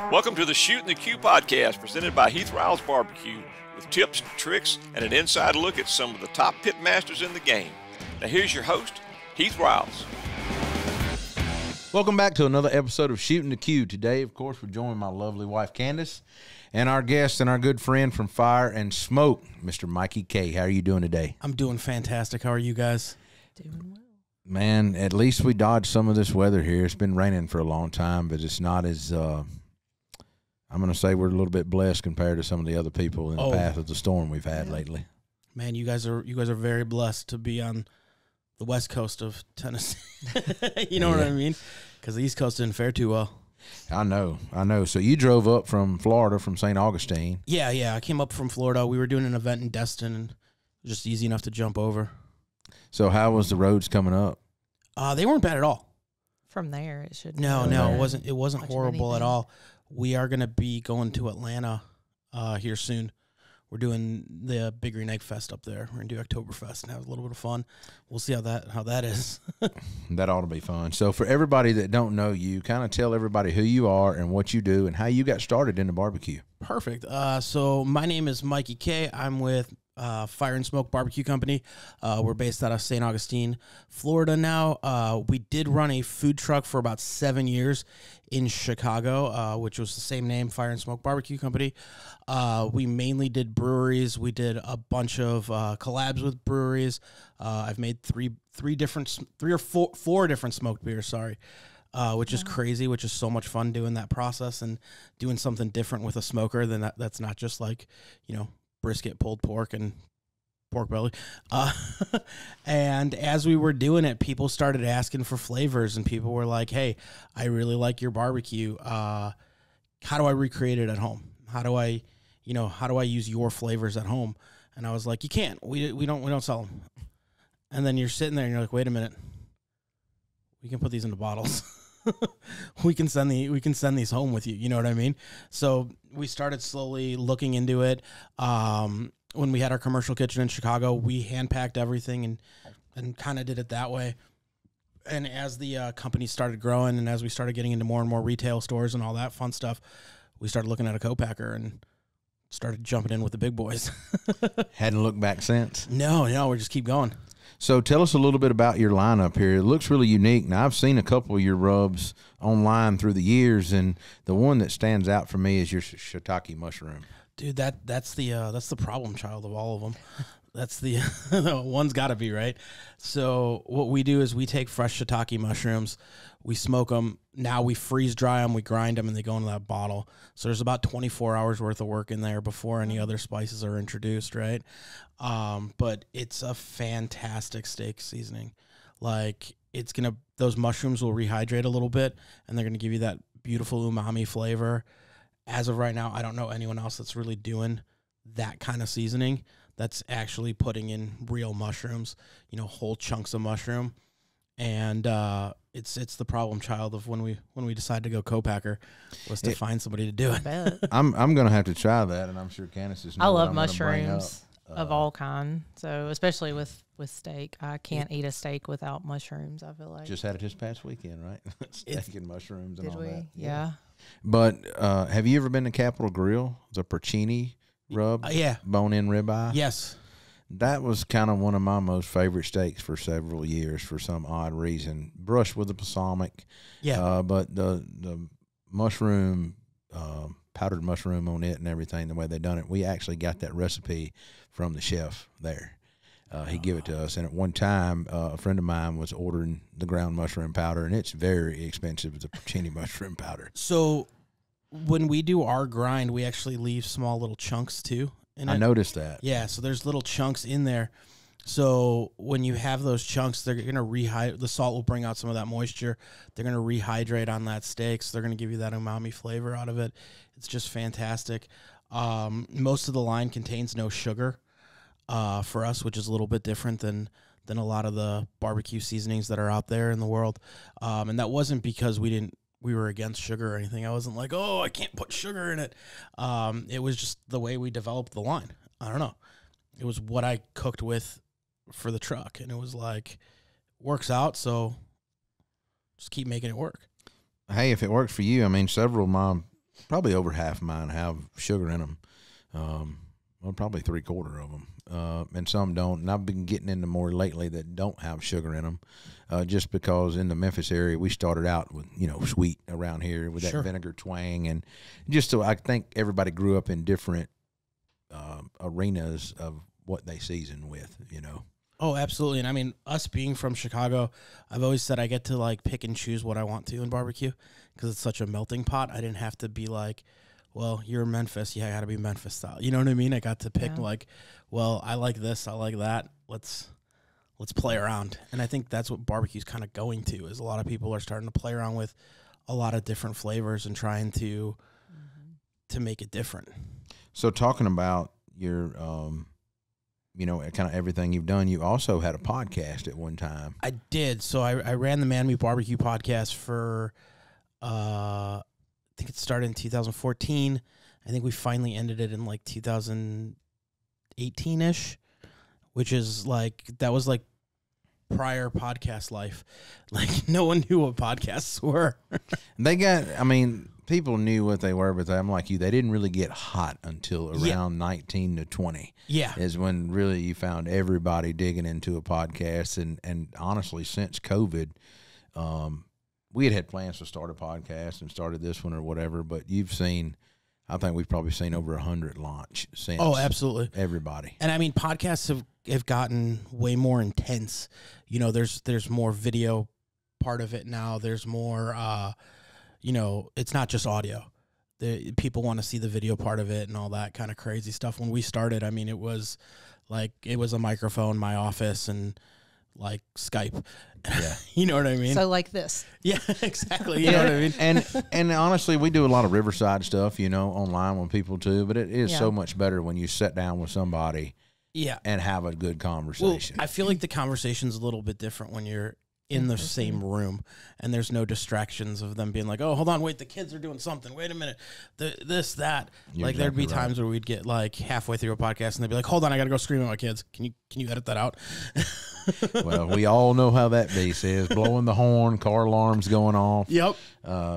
Welcome to the Shootin The Que podcast presented by Heath Riles BBQ with tips, tricks, and an inside look at some of the top pitmasters in the game. Now here's your host, Heath Riles. Welcome back to another episode of Shootin The Que. Today, of course, we're joined by my lovely wife, Candace, and our guest and our good friend from Fire and Smoke, Mr. Mikey Kay. How are you doing today? I'm doing fantastic. How are you guys? Doing well. Man, at least we dodged some of this weather here. It's been raining for a long time, but it's not as, I'm going to say we're a little bit blessed compared to some of the other people in the path of the storm we've had lately. Man, you guys are very blessed to be on the west coast of Tennessee. You know what I mean? Because the East Coast didn't fare too well. I know. So you drove up from Florida, from St. Augustine. Yeah. I came up from Florida. We were doing an event in Destin, and it was just easy enough to jump over. So how was the roads coming up? They weren't bad at all. From there, it should. No, it wasn't horrible at all. We are going to be going to Atlanta here soon. We're doing the Big Green Egg Fest up there. We're going to do Oktoberfest and have a little bit of fun. We'll see how that is. That ought to be fun. So for everybody that don't know you, kind of tell everybody who you are and what you do and how you got started in the barbecue. Perfect. So my name is Mikey Kay. I'm with Fire Smoke BBQ Company. We're based out of St. Augustine, Florida now. We did run a food truck for about 7 years in Chicago, which was the same name, Fire Smoke BBQ Company. We mainly did breweries. We did a bunch of collabs with breweries. I've made four different smoked beers, which is crazy, which is so much fun doing that process and doing something different with a smoker than that's not just like, brisket, pulled pork, and pork belly. And as we were doing it, people started asking for flavors, and people were like, hey, I really like your barbecue. How do I recreate it at home? How do I use your flavors at home? And I was like, you can't. We don't sell them. And then you're sitting there and you're like, wait a minute. We can put these into bottles. we can send these home with you. You know what I mean? So we started slowly looking into it. When we had our commercial kitchen in Chicago, we hand packed everything and kind of did it that way. And as the company started growing and as we started getting into more and more retail stores and all that fun stuff, we started looking at a co-packer and started jumping in with the big boys. Hadn't looked back since? No, we just keep going. So tell us a little bit about your lineup here. It looks really unique. Now, I've seen a couple of your rubs online through the years, and the one that stands out for me is your shiitake mushroom. Dude, that's the problem child of all of them. That's the one's got to be, right? So what we do is we take fresh shiitake mushrooms, we smoke them. Now we freeze dry them, we grind them, and they go into that bottle. So there's about 24 hours worth of work in there before any other spices are introduced, right? But it's a fantastic steak seasoning. Like those mushrooms will rehydrate a little bit, and they're gonna give you that beautiful umami flavor. As of right now, I don't know anyone else that's really doing that kind of seasoning. That's actually putting in real mushrooms, whole chunks of mushroom, and it's the problem child of when we decided to go co-packer was to find somebody to do it. I'm gonna have to try that, and I'm sure Candace is. I love mushrooms of all kind, so especially with steak. I can't eat a steak without mushrooms. I feel like just had it this past weekend, right? Steak and mushrooms and all that. Yeah. But have you ever been to Capitol Grill? The porcini rub? Yeah. Bone-in ribeye? Yes. That was kind of one of my most favorite steaks for several years for some odd reason. Brushed with the balsamic. Yeah. But the mushroom, powdered mushroom on it and everything, the way they done it, we actually got that recipe from the chef there. He gave it to us. And at one time, a friend of mine was ordering the ground mushroom powder, and it's very expensive, the porcini mushroom powder. So when we do our grind, we actually leave small little chunks too. I noticed that. Yeah, so there's little chunks in there. So when you have those chunks, they're going to rehydrate. The salt will bring out some of that moisture. They're going to rehydrate on that steak, so they're going to give you that umami flavor out of it. It's just fantastic. Most of the line contains no sugar for us, which is a little bit different than a lot of the barbecue seasonings that are out there in the world. And that wasn't because we were against sugar or anything. I wasn't like, oh, I can't put sugar in it. It was just the way we developed the line. I don't know. It was what I cooked with for the truck, and it was like, works out, so just keep making it work. Hey, if it works for you, I mean, several of my probably over half of mine have sugar in them. Well, probably 3/4 of them, and some don't. And I've been getting into more lately that don't have sugar in them, just because in the Memphis area we started out with sweet around here with that vinegar twang, and just so I think everybody grew up in different arenas of what they season with, Oh, absolutely. And I mean, us being from Chicago, I've always said I get to like pick and choose what I want to in barbecue because it's such a melting pot. I didn't have to be like, well, you're Memphis. Yeah, I got to be Memphis style. You know what I mean? I got to pick like, well, I like this. I like that. Let's play around. And I think that's what barbecue's kind of going to, is a lot of people are starting to play around with a lot of different flavors and trying to make it different. So talking about your, kind of everything you've done, you also had a podcast at one time. I did. So I ran the Man Meat Barbecue podcast for, I think it started in 2014. I think we finally ended it in like 2018-ish, which is like, that was like prior podcast life. Like no one knew what podcasts were. People knew what they were, but I'm like you, they didn't really get hot until around 19 to 20. Yeah. Is when really you found everybody digging into a podcast. And honestly, since COVID, we had plans to start a podcast and started this one or whatever, but I think we've probably seen over 100 launch since. Oh, absolutely. Everybody. And I mean, podcasts have gotten way more intense. There's more video part of it now. There's more, it's not just audio. People want to see the video part of it and all that kind of crazy stuff. When we started, I mean, it was a microphone, my office, and like Skype. Yeah. You know what I mean? So like this. Yeah, exactly. You know what I mean? And honestly, we do a lot of Riverside stuff, online with people too, but it is so much better when you sit down with somebody and have a good conversation. Well, I feel like the conversation's a little bit different when you're in the same room and there's no distractions of them being like, oh, hold on, wait, the kids are doing something. Wait a minute. That. You're like there'd be exactly times where we'd get like halfway through a podcast and they'd be like, hold on, I got to go scream at my kids. Can you edit that out? Well, we all know how that beast is. Blowing the horn, car alarms going off. Yep.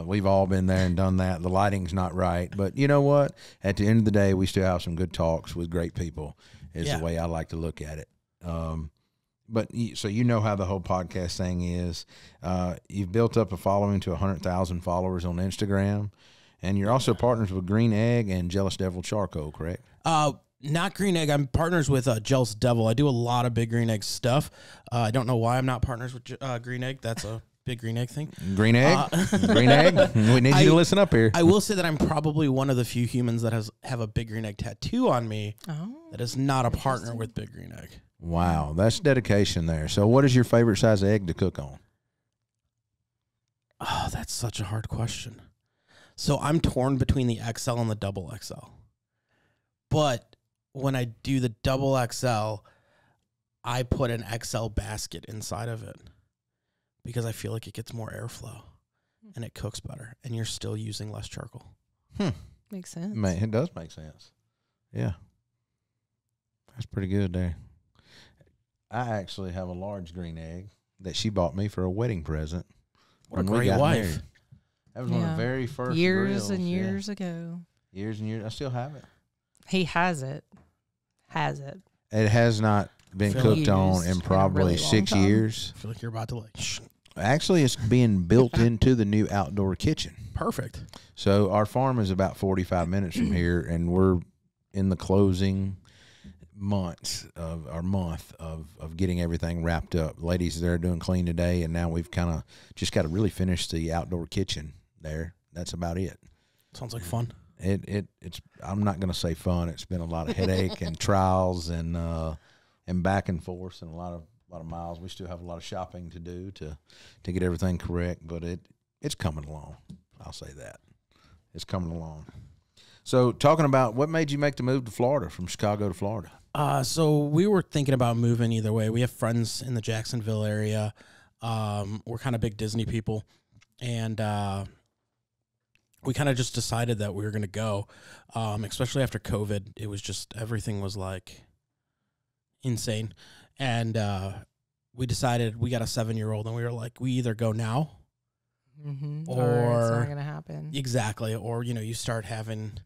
We've all been there and done that. The lighting's not right. But you know what? At the end of the day, we still have some good talks with great people is the way I like to look at it. So you know how the whole podcast thing is. You've built up a following to 100,000 followers on Instagram, and you're also partners with Green Egg and Jealous Devil Charcoal, correct? Not Green Egg. I'm partners with Jealous Devil. I do a lot of Big Green Egg stuff. I don't know why I'm not partners with Green Egg. That's a Big Green Egg thing. Green Egg? Green Egg? We need you to listen up here. I will say that I'm probably one of the few humans that have a Big Green Egg tattoo on me that is not a partner with Big Green Egg. Wow, that's dedication there. So what is your favorite size egg to cook on? Oh, that's such a hard question. So I'm torn between the XL and the double XL. But when I do the double XL, I put an XL basket inside of it because I feel like it gets more airflow and it cooks better and you're still using less charcoal. Makes sense. It does make sense. Yeah. That's pretty good there. I actually have a large green egg that she bought me for a wedding present. What a great wife. Married. That was one of the very first years grills, and years ago. Years and years. I still have it. He has it. It has not been cooked on in probably really 6 years. I feel like you're about to Actually, it's being built into the new outdoor kitchen. Perfect. So our farm is about 45 minutes from here, and we're in the closing month of getting everything wrapped up. Ladies there doing clean today, and now we've kind of just got to really finish the outdoor kitchen there. That's about it. Sounds like fun. It's I'm not going to say fun. It's been a lot of headache and trials and back and forth and a lot of miles. We still have a lot of shopping to do to get everything correct, but it's coming along. I'll say that. It's coming along. So talking about what made you make the move to Florida, from Chicago to Florida? So we were thinking about moving either way. We have friends in the Jacksonville area. We're kind of big Disney people, and we kind of just decided that we were going to go, especially after COVID. It was just, everything was like insane. And we decided, we got a 7-year-old, and we were like, we either go now or it's not gonna happen. Exactly. Or you start having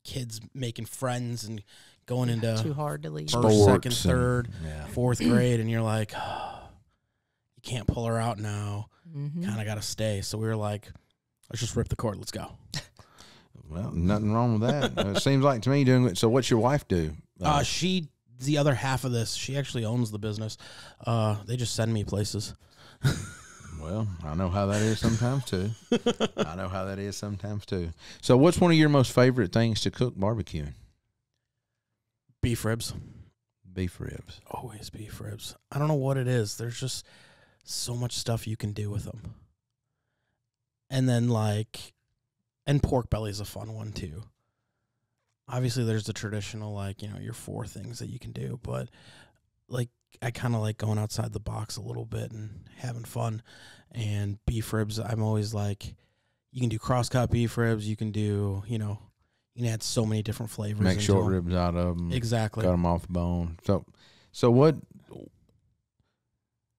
kids making friends and going into too hard to leave. First, second, third, fourth grade, and you're like, oh, you can't pull her out now. Kind of got to stay. So we were like, let's just rip the cord. Let's go. Well, nothing wrong with that. It seems like to me doing it. So what's your wife do? She's the other half of this. She actually owns the business. They just send me places. Well, I know how that is sometimes too. So what's one of your most favorite things to cook barbecuing? Beef ribs. Beef ribs. Always beef ribs. I don't know what it is. There's just so much stuff you can do with them. And then and pork belly is a fun one too. Obviously there's the traditional, your 4 things that you can do, but I kind of like going outside the box a little bit and having fun. And beef ribs, I'm always you can do cross-cut beef ribs. You can do, you can add so many different flavors. Make short ribs out of them. Exactly. Cut them off the bone.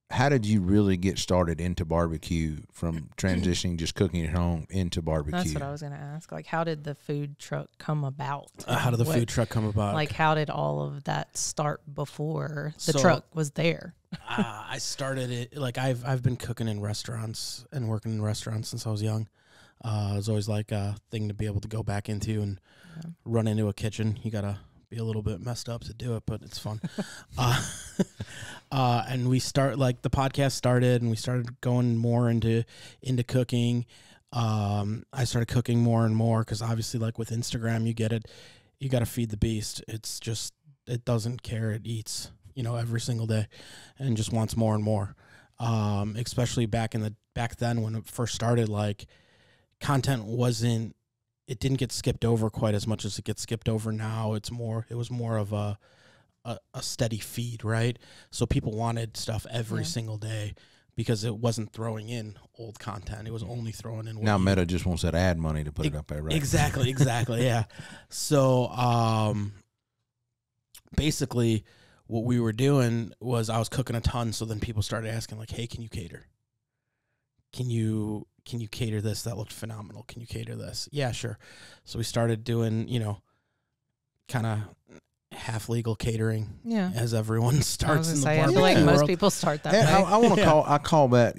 How did you really get started into barbecue from transitioning just cooking at home into barbecue? That's what I was going to ask. How did the food truck come about? How did the food truck come about? How did all of that start before the truck was there? I started it, I've been cooking in restaurants and working in restaurants since I was young. It was always a thing to be able to go back into and run into a kitchen. You got to be a little bit messed up to do it, but it's fun. And we the podcast started and we started going more into cooking. I started cooking more and more because obviously with Instagram, you get it. You got to feed the beast. It's just, it doesn't care. It eats, every single day and just wants more and more. Especially back then when it first started, content it didn't get skipped over quite as much as it gets skipped over now. It was more of a steady feed, right? So people wanted stuff every single day because it wasn't throwing in old content. It was only throwing in. Now Meta just wants that ad money to put it up there, right? Exactly, yeah. So basically what we were doing was I was cooking a ton. So then people started asking hey, can you cater? Can you cater this? That looked phenomenal. Can you cater this? Yeah, sure. So we started doing, kind of half legal catering. Yeah. As everyone starts in the I feel like most people start that way. I want to I call that,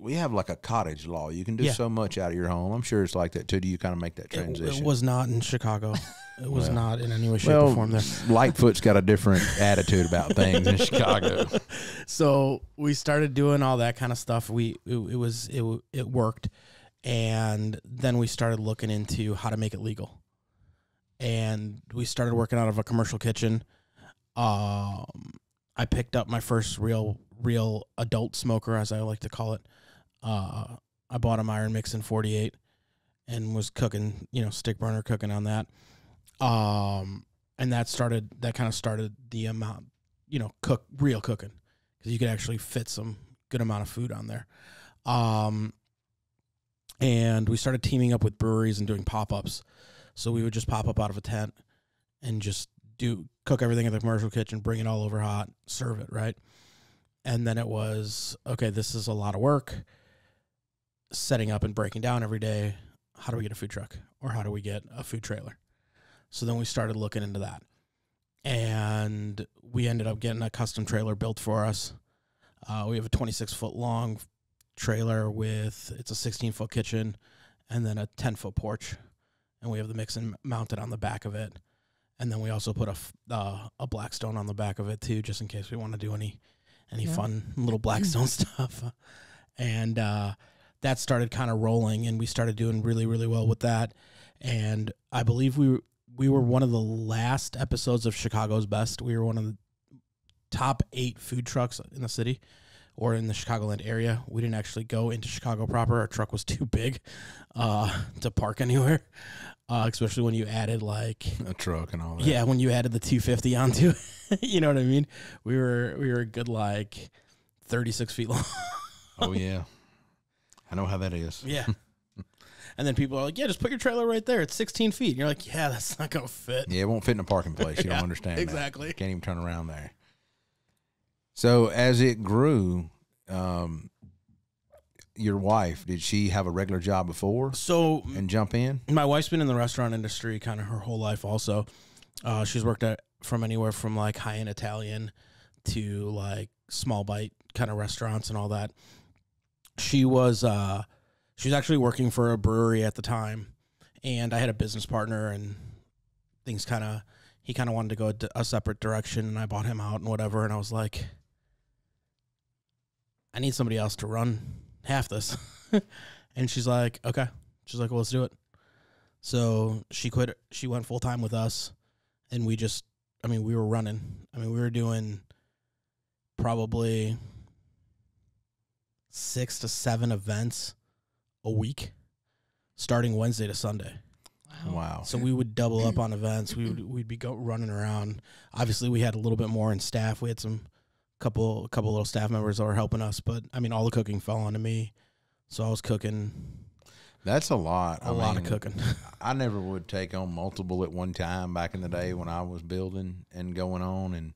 we have a cottage law. You can do so much out of your home. I'm sure it's like that too. Do you kind of make that transition? It was not in Chicago. It was not in any way, shape, or form there. Lightfoot's got a different attitude about things in Chicago. So we started doing all that kind of stuff. It worked, and then we started looking into how to make it legal. And we started working out of a commercial kitchen. I picked up my first real adult smoker, as I like to call it. I bought a Myron Mixon 48 and was cooking, stick burner cooking on that. And that kind of started the amount, real cooking, because you could actually fit some good amount of food on there. And we started teaming up with breweries and doing pop-ups. So we would just pop up out of a tent and just cook everything in the commercial kitchen, bring it all over hot, serve it, right? And then it was, okay, this is a lot of work, setting up and breaking down every day. How do we get a food truck, or how do we get a food trailer? So then we started looking into that, and we ended up getting a custom trailer built for us. We have a 26-foot long trailer with, it's a 16-foot kitchen and then a 10-foot porch, and we have the mixing mounted on the back of it. And then we also put a Blackstone on the back of it too, just in case we want to do any fun little Blackstone stuff. And that started kind of rolling, and we started doing really, really well with that. And I believe we were one of the last episodes of Chicago's Best. We were one of the top 8 food trucks in the city or in the Chicagoland area. We didn't actually go into Chicago proper. Our truck was too big to park anywhere, especially when you added a truck and all that. Yeah, when you added the 250 onto it. You know what I mean? We were a good 36 feet long. Oh, yeah. I know how that is. Yeah. And then people are like, yeah, just put your trailer right there. It's 16 feet. And you're like, yeah, that's not going to fit. Yeah, it won't fit in a parking place. You don't understand exactly. that. Can't even turn around there. So as it grew, your wife, did she have a regular job before and jump in? My wife's been in the restaurant industry kind of her whole life also. She's worked from anywhere from like high-end Italian to like small bite kind of restaurants and all that. She was actually working for a brewery at the time, and I had a business partner, and he kind of wanted to go a separate direction, and I bought him out and whatever, and I was like, I need somebody else to run half this. And she's like, okay. She's like, well, let's do it. So she quit. She went full time with us, and we were running. We were doing probably 6 to 7 events a week, starting Wednesday to Sunday. Wow. So we would double up on events. We'd be running around. Obviously, we had a little bit more in staff. We had some couple little staff members that were helping us, but all the cooking fell onto me. So I was cooking. That's a lot. A lot of cooking. I never would take on multiple at one time back in the day when I was building and going on. And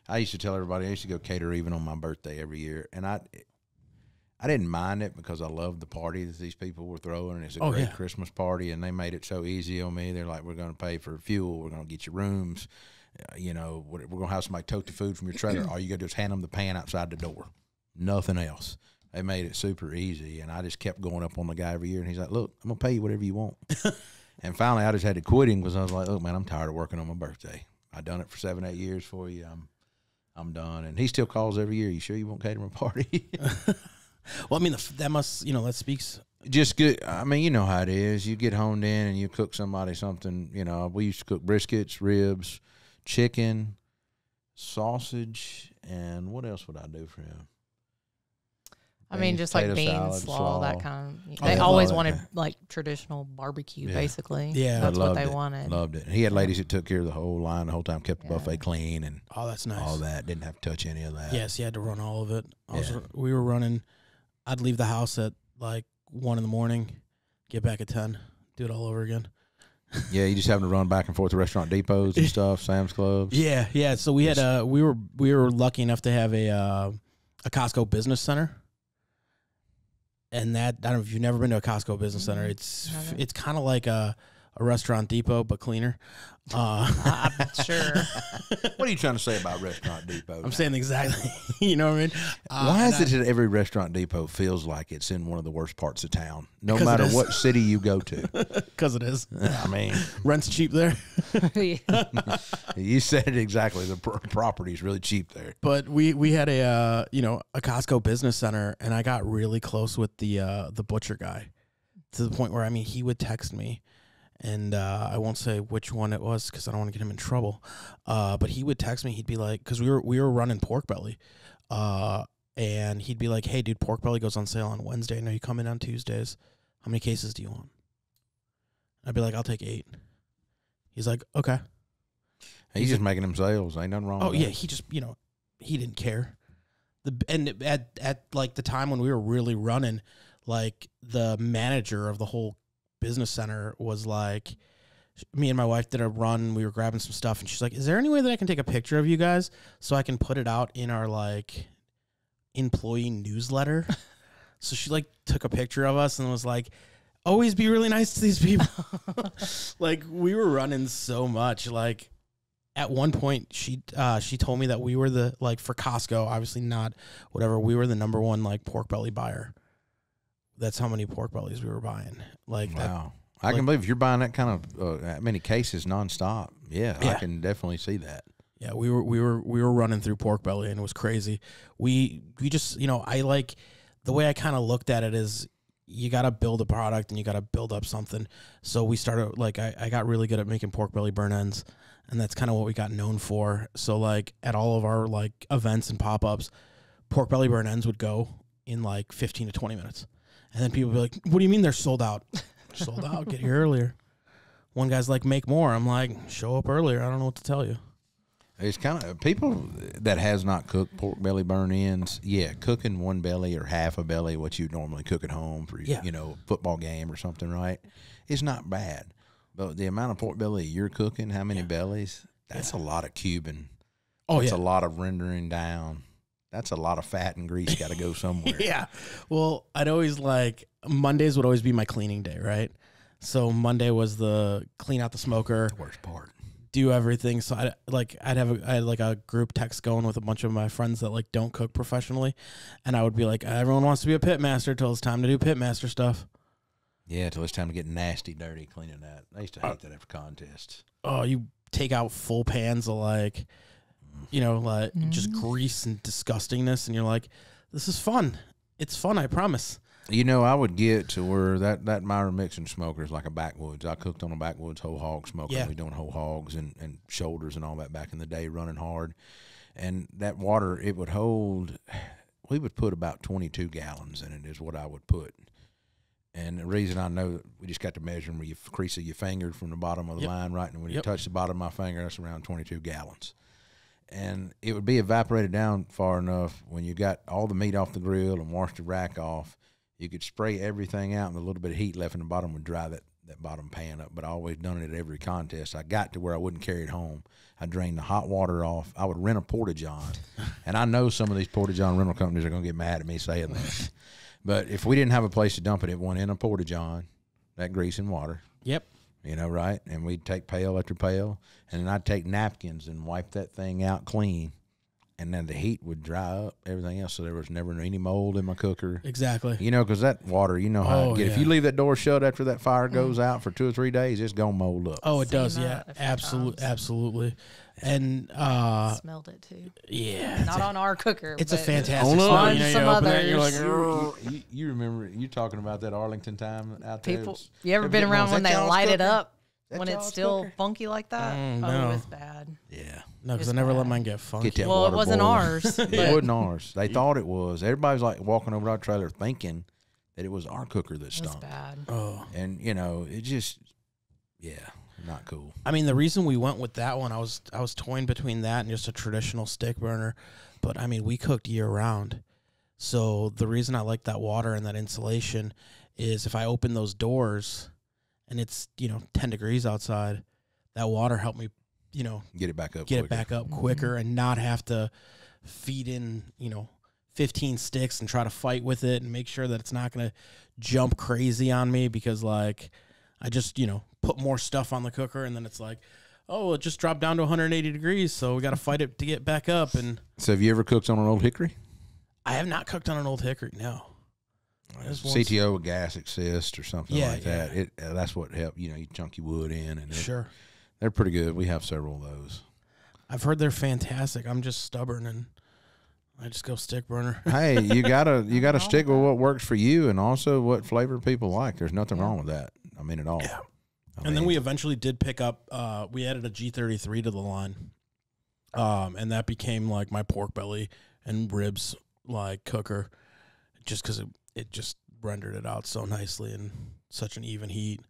I used to tell everybody I used to go cater even on my birthday every year. And I didn't mind it because I loved the party that these people were throwing. And it's a great Christmas party, and they made it so easy on me. They're like, we're going to pay for fuel. We're going to get you rooms. We're going to have somebody tote the food from your trailer. All you got to do is hand them the pan outside the door. Nothing else. They made it super easy, and I just kept going up on the guy every year, and he's like, look, I'm going to pay you whatever you want. And finally, I just had to quit him because I was like, look, man, I'm tired of working on my birthday. I've done it for 7-8 years for you. I'm done. And he still calls every year. You sure you won't cater my party? Well, that must, that speaks. Just good. You know how it is. You get honed in and you cook somebody something. We used to cook briskets, ribs, chicken, sausage, and what else would I do for him? Just like beans, slaw, that kind of. They always wanted like traditional barbecue, basically. Yeah, that's what they wanted. Loved it. He had ladies that took care of the whole line the whole time, kept the buffet clean, and that's nice. All that. Didn't have to touch any of that. Yes, he had to run all of it. We were running. I'd leave the house at like 1 in, get back at 10, do it all over again. Yeah, you just having to run back and forth to restaurant depots and stuff, Sam's Clubs. Yeah. So we had we were lucky enough to have a Costco business center. And that, I don't know if you've never been to a Costco business center. It's kind of like a restaurant depot, but cleaner. I'm sure. What are you trying to say about restaurant depot? I'm saying exactly. You know what I mean? Why is it that every restaurant depot feels like it's in one of the worst parts of town, no matter what city you go to? Because it is. Rent's cheap there. You said it exactly. The property is really cheap there. But we had a Costco business center, and I got really close with the butcher guy to the point where he would text me. And I won't say which one it was because I don't want to get him in trouble. But he would text me. He'd be like, because we were running pork belly, and he'd be like, "Hey, dude, pork belly goes on sale on Wednesday. I know you come in on Tuesdays. How many cases do you want?" I'd be like, "I'll take 8." He's like, "Okay." He's just making them sales. Ain't nothing wrong. Oh with yeah, that. he just he didn't care. And at like the time when we were really running, like the manager of the whole business center was like, me and my wife did a run. We were grabbing some stuff, and she's like, "Is there any way that I can take a picture of you guys so I can put it out in our like employee newsletter?" So she like took a picture of us and was like, "Always be really nice to these people." Like we were running so much. Like at one point, she told me that we were the for Costco, obviously not whatever. We were the #1 like pork belly buyer. That's how many pork bellies we were buying. Wow. I can believe if you're buying that kind of that many cases nonstop. Yeah, I can definitely see that. Yeah, we were running through pork belly, and it was crazy. We just I like the way I kind of looked at it is you got to build a product and you got to build up something. So we started I got really good at making pork belly burn ends, and that's kind of what we got known for. So at all of our events and pop ups, pork belly burn ends would go in 15 to 20 minutes. And then people be like, "What do you mean they're sold out?" Sold out. Get here earlier. One guy's like, "Make more." I'm like, "Show up earlier." I don't know what to tell you. It's kind of people that has not cooked pork belly burn ends. Yeah, cooking one belly or half a belly, what you normally cook at home for football game or something, right? It's not bad, but the amount of pork belly you're cooking, how many bellies? That's a lot of cubing. Oh, That's a lot of rendering down. that's a lot of fat and grease got to go somewhere. Yeah. Well, I'd always Mondays would always be my cleaning day, right? So Monday was the clean out the smoker. The worst part. I had a group text going with a bunch of my friends that don't cook professionally, and I would be like, everyone wants to be a pitmaster till it's time to do pitmaster stuff. Yeah, till it's time to get nasty, dirty cleaning that. I used to hate that after contests. Oh, you take out full pans of just grease and disgustingness, and you're like, this is fun. It's fun, I promise. I would get to where that Myra mixing smoker is like a backwoods. I cooked on a backwoods whole hog smoker. Yeah. We doing whole hogs and shoulders and all that back in the day, running hard. And that water, it would hold, we would put about 22 gallons in it is what I would put. And the reason I know, we just got to measure where you crease of your finger from the bottom of the line, right? And when you touch the bottom of my finger, that's around 22 gallons. And it would be evaporated down far enough when you got all the meat off the grill and washed the rack off, you could spray everything out, and a little bit of heat left in the bottom would dry that bottom pan up. But I always done it at every contest. I got to where I wouldn't carry it home. I drained the hot water off. I would rent a porta-john. And I know some of these porta-john rental companies are going to get mad at me saying this. But if we didn't have a place to dump it, it went in a porta-john, that grease and water. Yep. Right? And we'd take pail after pail, and then I'd take napkins and wipe that thing out clean. And then the heat would dry up everything else, so there was never any mold in my cooker. Exactly. Because that water, how it get. If you leave that door shut after that fire goes out for 2 or 3 days, it's going to mold up. Oh, it does, yeah. Absolutely. And smelled it, too. Yeah. Not on our cooker. It's a fantastic smell. On some others. You're like, you remember, you talking about that Arlington time out there? You ever been around when they light it up? When it's still funky like that? No. Oh, it's bad. Yeah. No, because I never let mine get funky. Get that well, water it wasn't boiling. ours. It wasn't ours. They thought it was. Everybody was walking over our trailer thinking that it was our cooker that stunk. It's bad. Oh. And, it just, not cool. I mean, the reason we went with that one, I was toying between that and just a traditional stick burner. But, I mean, we cooked year-round. So the reason I like that water and that insulation is if I open those doors and it's, 10 degrees outside, that water helped me, get it back up quicker and not have to feed in, 15 sticks and try to fight with it and make sure that it's not going to jump crazy on me because, I just, put more stuff on the cooker and then it's like, oh, it just dropped down to 180 degrees, so we got to fight it to get back up. And so have you ever cooked on an old hickory? I have not cooked on an old hickory, no. CTO with gas assist or something like that. That's what helped. You chunk your wood in, and sure, they're pretty good. We have several of those. I've heard they're fantastic. I'm just stubborn, and I just go stick burner. Hey, you gotta stick with what works for you, and also what flavor people like. There's nothing wrong with that. I mean, at all. Yeah. And then we eventually did pick up. We added a G33 to the line, and that became my pork belly and ribs cooker, just because it just rendered it out so nicely and such an even heat.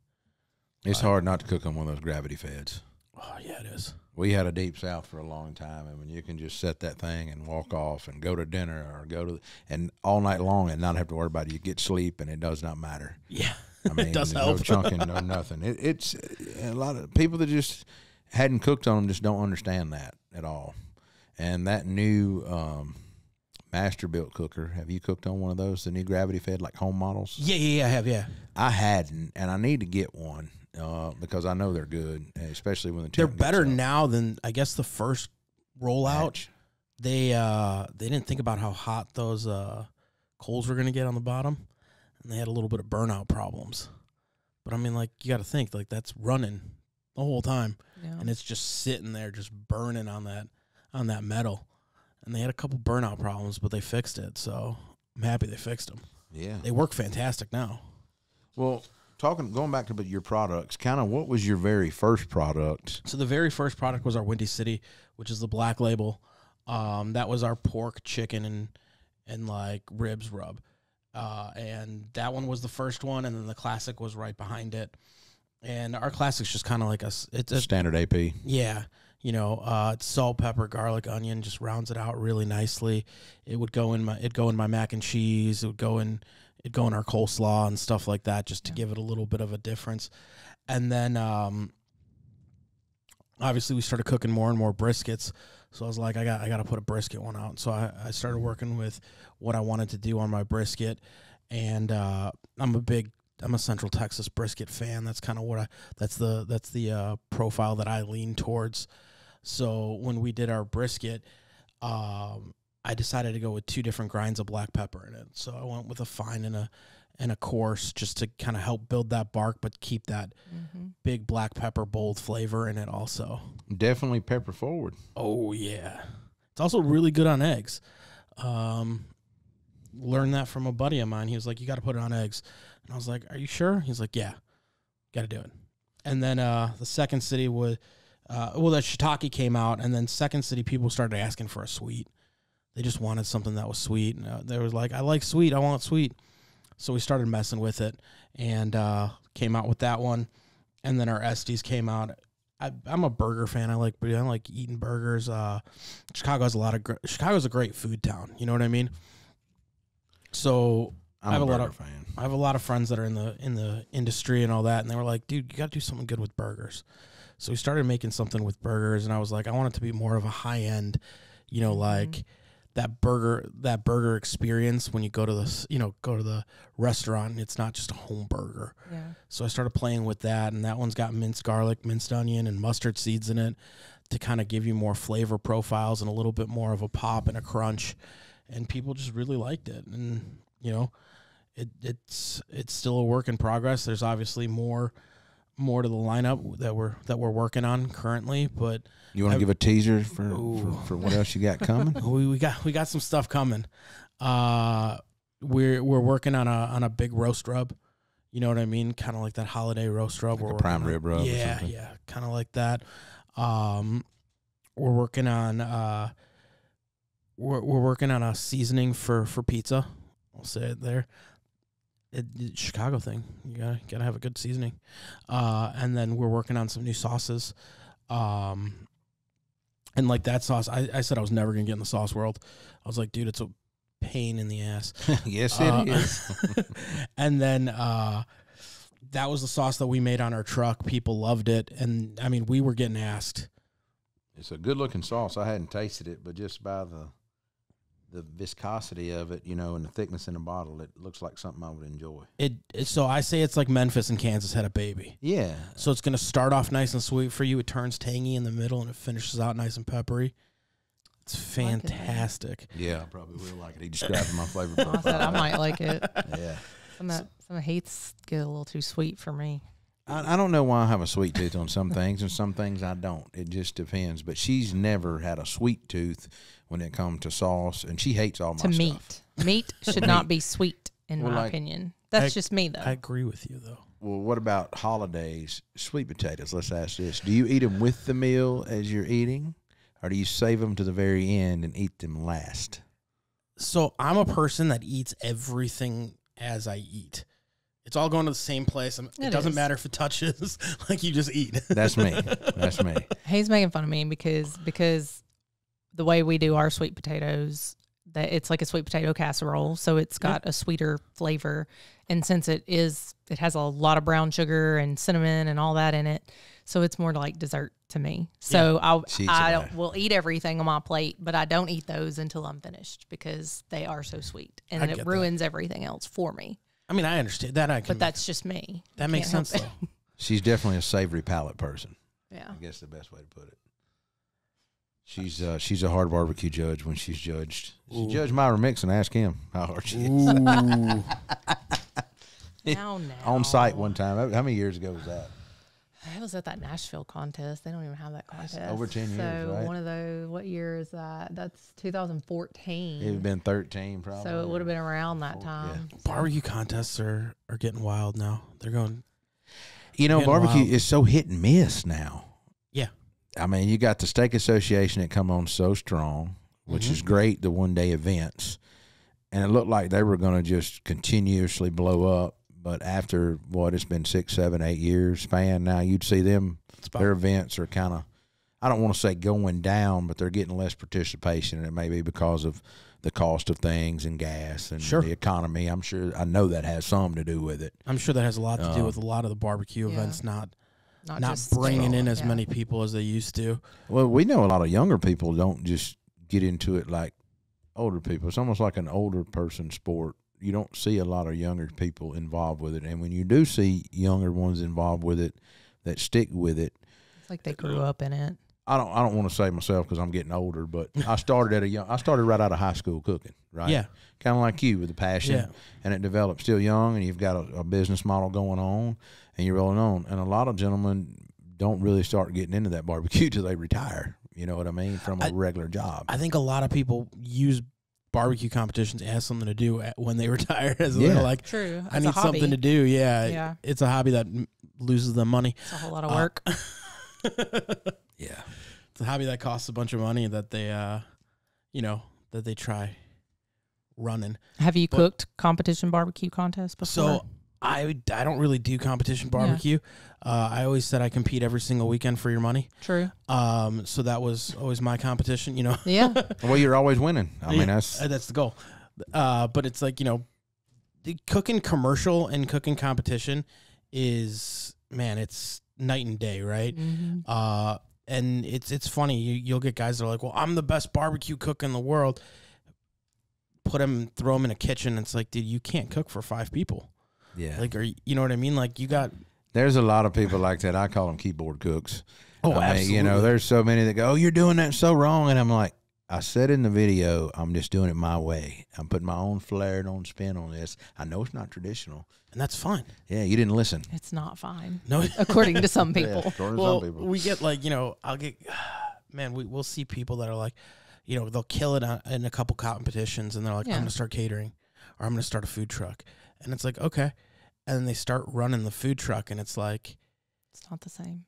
It's hard not to cook on one of those gravity feds. Oh, yeah, it is. We had a Deep South for a long time, and when you can just set that thing and walk off and go to dinner or and all night long and not have to worry about it. You get sleep, and it does not matter. Yeah, I mean, it does help. No chunking, no nothing. It's a lot of people that just hadn't cooked on them just don't understand that at all. And that new Master built cooker. Have you cooked on one of those? The new gravity fed, home models? Yeah, I have. Yeah, I hadn't, and I need to get one because I know they're good, especially when they're better now than I guess the first rollout. They didn't think about how hot those coals were going to get on the bottom, and they had a little bit of burnout problems. But I mean, you got to think that's running the whole time, and it's just sitting there, just burning on that metal. And they had a couple burnout problems, but they fixed it. So I'm happy they fixed them. Yeah. They work fantastic now. Well, going back to your products, kind of what was your very first product? So the very first product was our Windy City, which is the black label. That was our pork, chicken, and ribs rub. And that one was the first one, and then the classic was right behind it. And our classic's just kind of it's a standard AP. Yeah. It's salt, pepper, garlic, onion, just rounds it out really nicely. It would go in my mac and cheese. It'd go in our coleslaw and stuff like that, just to give it a little bit of a difference. And then obviously we started cooking more and more briskets. So I was like, I got to put a brisket one out. So I started working with what I wanted to do on my brisket. And I'm a Central Texas brisket fan. That's kind of that's the profile that I lean towards. So when we did our brisket, I decided to go with 2 different grinds of black pepper in it. So I went with a fine and a coarse, just to kind of help build that bark, but keep that big black pepper bold flavor in it also. Definitely pepper forward. Oh, yeah. It's also really good on eggs. Learned that from a buddy of mine. He was like, you got to put it on eggs. And I was like, are you sure? He's like, yeah, got to do it. And then the Second City was, that shiitake came out, and then Second City people started asking for a sweet. They just wanted something that was sweet. And they were like, I like sweet. I want sweet. So we started messing with it and came out with that one. And then our Estes came out. I'm a burger fan. I like eating burgers. Chicago's a great food town. You know what I mean? So I have a lot of friends that are in the industry and all that, and they were like, dude, you got to do something good with burgers. So we started making something with burgers, and I was like, I want it to be more of a high end, like that burger experience when you go to the restaurant, and it's not just a home burger. Yeah. So I started playing with that, and that one's got minced garlic, minced onion, and mustard seeds in it to kind of give you more flavor profiles and a little bit more of a pop and a crunch. And people just really liked it. And, it's still a work in progress. There's obviously more to the lineup that we're working on currently, but you want to give a teaser for what else you got coming? we got some stuff coming. We're working on a big roast rub. You know what I mean? Kind of like that holiday roast rub. Like a prime rib rub. Yeah, kind of like that. We're working on we're working on a seasoning for pizza. I'll say it there. It's a Chicago thing. You gotta have a good seasoning. And then we're working on some new sauces. And like that sauce, I said I was never gonna get in the sauce world. I was like, dude, it's a pain in the ass. Yes, it is. And then that was the sauce that we made on our truck. People loved it, and I mean, we were getting asked. It's a good looking sauce. I hadn't tasted it, but just by the viscosity of it, and the thickness in the bottle, it looks like something I would enjoy. So I say it's like Memphis and Kansas had a baby. Yeah. So it's going to start off nice and sweet for you. It turns tangy in the middle, and it finishes out nice and peppery. It's fantastic. Yeah, I probably will like it. He described my flavor profile. I said I might like it. Yeah. Some of Heath's get a little too sweet for me. I don't know why I have a sweet tooth on some things, and some things I don't. It just depends. But she's never had a sweet tooth when it comes to sauce, and she hates all my stuff. Meat. Meat should not be sweet, in my opinion. That's just me, though. I agree with you, though. Well, what about holidays? Sweet potatoes, let's ask this. Do you eat them with the meal as you're eating, or do you save them to the very end and eat them last? So I'm a person that eats everything as I eat. It's all going to the same place. It doesn't matter if it touches. Like, you just eat. That's me. That's me. He's making fun of me because the way we do our sweet potatoes, that it's like a sweet potato casserole, so it's got a sweeter flavor. And since it has a lot of brown sugar and cinnamon and all that in it, so it's more like dessert to me. So I will eat everything on my plate, but I don't eat those until I'm finished because they are so sweet, and it ruins everything else for me. I mean, I understand that. But that's just me. That makes sense, though. She's definitely a savory palate person. Yeah, I guess the best way to put it. She's a hard barbecue judge when she's judged. She judged Myra Mixon. Ask him how hard she is. Now. On site one time. How many years ago was that? I was at that Nashville contest. They don't even have that contest. Over 10 years, right? One of those, what year is that? That's 2014. It would have been 13 probably. So it would have been around that time. Yeah. Barbecue contests are getting wild now. They're going. Barbecue is so hit and miss now. Yeah. I mean, you got the Steak Association that come on so strong, which is great, the one-day events. And it looked like they were going to just continuously blow up. But after, it's been 6, 7, 8 years span now, you'd see them, their events are kind of, I don't want to say going down, but they're getting less participation. And it may be because of the cost of things and gas and the economy. I know that has something to do with it. I'm sure that has a lot to do with a lot of the barbecue events not not just bringing in as yeah. many people as they used to. Well, we know a lot of younger people don't just get into it like older people. It's almost like an older person sport. You don't see a lot of younger people involved with it, and when you do see younger ones involved with it that stick with it, It's like they grew up in it. I don't want to say myself because I'm getting older, but I started right out of high school cooking, right? Yeah. Kind of like you with the passion, Yeah. and it developed still young, and you've got a business model going on, and you're rolling on. And a lot of gentlemen don't really start getting into that barbecue till they retire. You know what I mean? From a regular job. I think a lot of people use barbecue competitions as something to do when they retire. As Yeah. they're like, True. I It's need a hobby. something to do. Yeah. Yeah. It's a hobby that loses them money. It's a whole lot of work. Yeah. It's a hobby that costs a bunch of money that they, that they try running. Have you cooked competition barbecue contests before? So I don't really do competition barbecue. I always said I compete every single weekend for your money. True. So that was always my competition, Yeah. Well, you're always winning. I mean, that's the goal. But it's like, the cooking commercial and cooking competition is, man, it's night and day, right? Mhm. And it's funny. You'll get guys that are like, well, I'm the best barbecue cook in the world. Throw them in a kitchen. And it's like, dude, you can't cook for 5 people. yeah. Like, you know what I mean? Like, you got. There's a lot of people like that. I call them keyboard cooks. Oh, I mean, absolutely. there's so many that go, "Oh, you're doing that so wrong," and I'm like, I said in the video, I'm just doing it my way. I'm putting my own flair and own spin on this. I know it's not traditional. And that's fine. Yeah, you didn't listen. It's not fine, No. according to some people. Yeah, according to Well, some people. we get like, I'll get, man, we'll see people that are like, they'll kill it in a couple competitions and they're like, Yeah. I'm going to start catering or I'm going to start a food truck. And it's like, okay. And then they start running the food truck and it's like, It's not the same.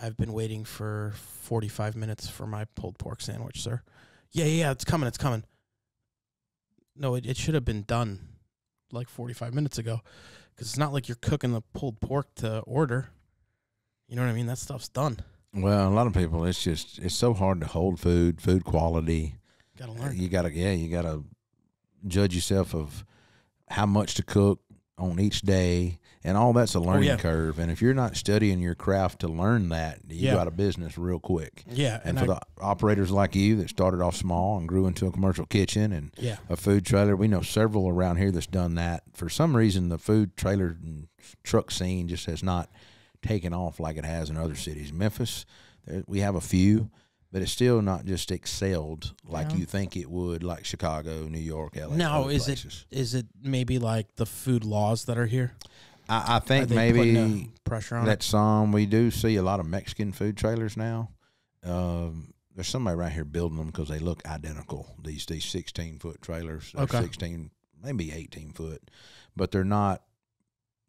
I've been waiting for 45 minutes for my pulled pork sandwich, sir. Yeah, it's coming. No, it should have been done like 45 minutes ago because it's not like you're cooking the pulled pork to order. You know what I mean? That stuff's done. Well, a lot of people, it's so hard to hold food quality. Got to learn. You gotta judge yourself of how much to cook on each day, and all that's a learning curve. And if you're not studying your craft to learn that, you got a business real quick. Yeah. And for the operators like you that started off small and grew into a commercial kitchen and a food trailer, we know several around here that's done that. For some reason, the food trailer and truck scene just has not taken off like it has in other cities. Memphis, we have a few, but it's still not just excelled like you think it would, like Chicago, New York, LA. Now, is it maybe like the food laws that are here? I think Are they maybe putting pressure on that some we do see a lot of Mexican food trailers now. There's somebody right here building them because they look identical. These 16-foot trailers, or 16, maybe 18-foot, but they're not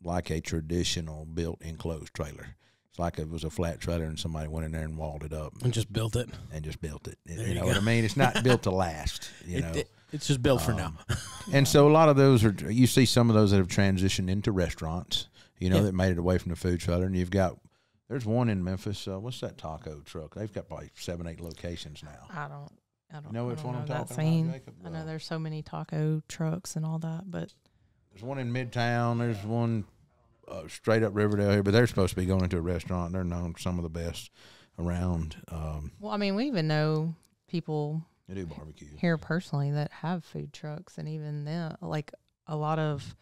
like a traditional built enclosed trailer. It's like it was a flat trailer and somebody went in there and walled it up And just built it. You know what I mean? It's not built to last. It's just built for now. And so a lot of those you see some of those that have transitioned into restaurants, that made it away from the food trailer. And there's one in Memphis. What's that taco truck? They've got probably 7-8 locations now. I don't know which one I'm that talking scene. about, Jacob? I know there's so many taco trucks and all that, but There's one in Midtown. There's one straight up Riverdale here, but they're supposed to be going into a restaurant. They're known for some of the best around. well, I mean, we even know people They do barbecue. here personally that have food trucks, and even then, like a lot of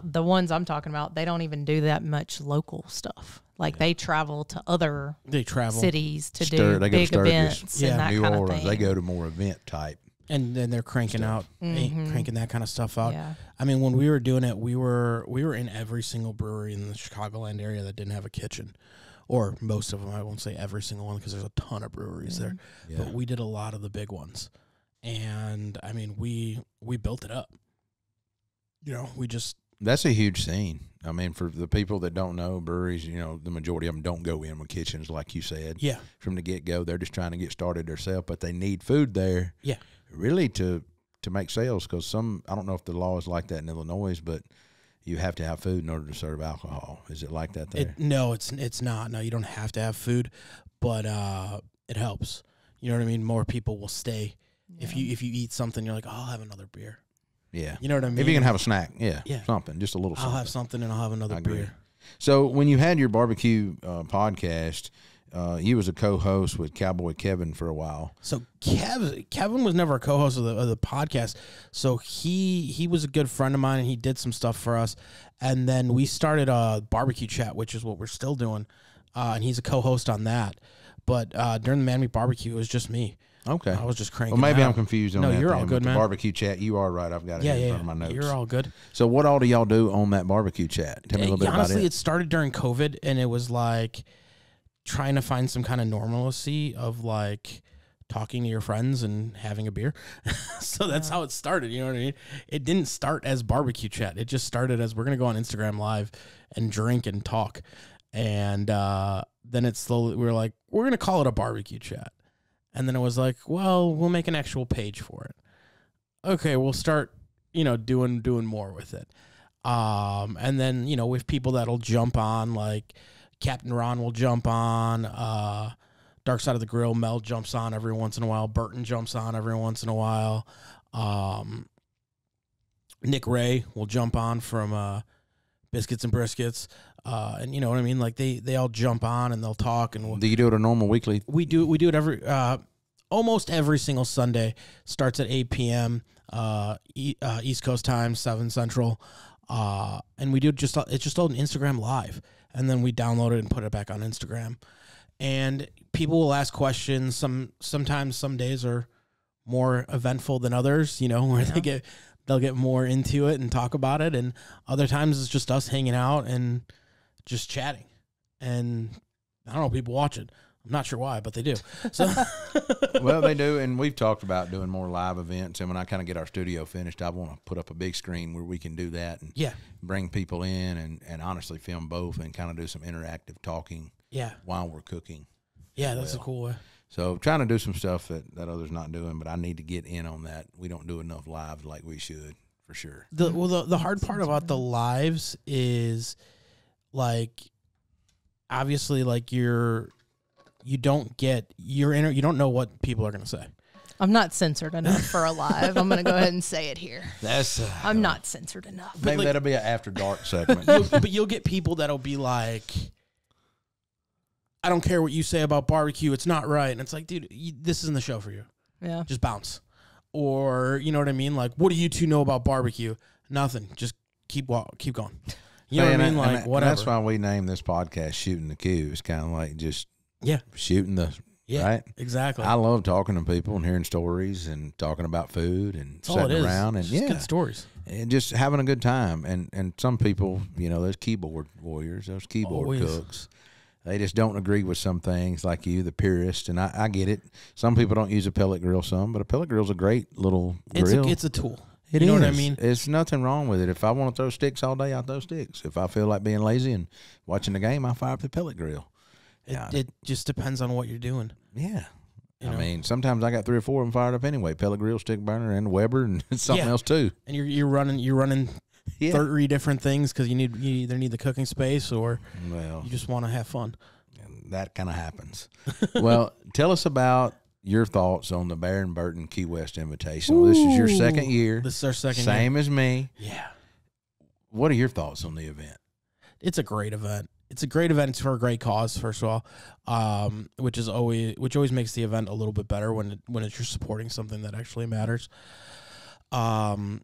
the ones I'm talking about, they don't even do that much local stuff. Like they travel to other cities to do big events and that New kind Orleans, of thing. they go to more event type. And then they're cranking cranking that kind of stuff out. Yeah. I mean, when we were doing it, we were in every single brewery in the Chicagoland area that didn't have a kitchen, or most of them. I won't say every single one because there's a ton of breweries there, but we did a lot of the big ones. And I mean, we built it up. That's a huge scene. I mean, for the people that don't know, breweries, the majority of them don't go in with kitchens, like you said. Yeah. From the get-go, they're just trying to get started themselves, but they need food there. Yeah. Really to make sales, because I don't know if the law is like that in Illinois, but you have to have food in order to serve alcohol. Is it like that there? No, it's not. No, you don't have to have food, but it helps. You know what I mean? More people will stay. Yeah. If you eat something, you're like, oh, I'll have another beer. Yeah. You know what I mean? If you can have a snack, Yeah. something, just a little something. I'll have something and I'll have another beer. So when you had your barbecue podcast, you was a co-host with Cowboy Kevin for a while. So Kevin was never a co-host of the podcast. So he was a good friend of mine, and he did some stuff for us. And then we started a BBQ Chat, which is what we're still doing. And he's a co-host on that. But during the Man Meat Barbecue, it was just me. Okay. I was just cranking. Well, maybe out. I'm confused on no, that. you're all good, man. Barbecue Chat, you are right. I've got it in front of my notes. You're all good. So what all do y'all do on that barbecue chat? Tell me a little bit about it. Honestly, it started during COVID, and it was like trying to find some kind of normalcy of like talking to your friends and having a beer. So that's how it started. You know what I mean? It didn't start as barbecue chat. It just started as we're going to go on Instagram Live and drink and talk. And then it slowly, we were like, we're going to call it a barbecue chat. And then it was like, well, we'll make an actual page for it. Okay, we'll start, doing more with it. And then, with people that'll jump on, like Captain Ron will jump on, Dark Side of the Grill, Mel jumps on every once in a while, Burton jumps on every once in a while. Nick Ray will jump on from Biscuits and Briskets. And you know what I mean? Like they all jump on and they'll talk. And do you do it a normal weekly? We do it every almost every single Sunday. Starts at 8 p.m. East Coast time, 7 Central. And we do it's just on Instagram Live, and then we download it and put it back on Instagram. And people will ask questions. Sometimes some days are more eventful than others. Where they'll get more into it and talk about it, and other times it's just us hanging out and just chatting. And I don't know, people watch it. I'm not sure why, but they do. So, well, they do, and we've talked about doing more live events. And when I kind of get our studio finished, I want to put up a big screen where we can do that and bring people in and honestly film both and kind of do some interactive talking while we're cooking. Yeah, that's a cool way. So trying to do some stuff that others not doing, but I need to get in on that. We don't do enough live like we should, for sure. The hard part about the lives is, like, obviously, like you don't know what people are going to say. I'm not censored enough for a live. I'm going to go ahead and say it here. I'm not censored enough. Maybe that'll be an after dark segment. But you'll get people that'll be like, I don't care what you say about barbecue, it's not right. And it's like, dude, this isn't the show for you. Yeah. Just bounce. Or, you know what I mean? Like, what do you two know about barbecue? Nothing. Just keep going. You know what I mean? Like, whatever. That's why we named this podcast Shootin The Que. It's kind of like just shooting the right. Exactly. I love talking to people and hearing stories and talking about food and sitting around and good stories and just having a good time. And some people, there's keyboard warriors, those keyboard cooks. They just don't agree with some things, like you, the purist, and I get it. Some people don't use a pellet grill, but a pellet grill's a great little grill. It's a tool. You know what I mean? It's nothing wrong with it. If I want to throw sticks all day, I'll throw sticks. If I feel like being lazy and watching the game, I'll fire up the pellet grill. It just depends on what you're doing. Yeah. I mean, sometimes I got 3 or 4 of them fired up anyway. Pellet grill, stick burner, and Weber, and something else too. And you're running 30 different things because you either need the cooking space or you just want to have fun. And that kind of happens. Well, tell us about your thoughts on the Baron Burton Key West Invitational. This is your second year. This is our second year. Same year. as me. Yeah. What are your thoughts on the event? It's a great event. It's for a great cause, first of all, which always makes the event a little bit better when you're supporting something that actually matters. But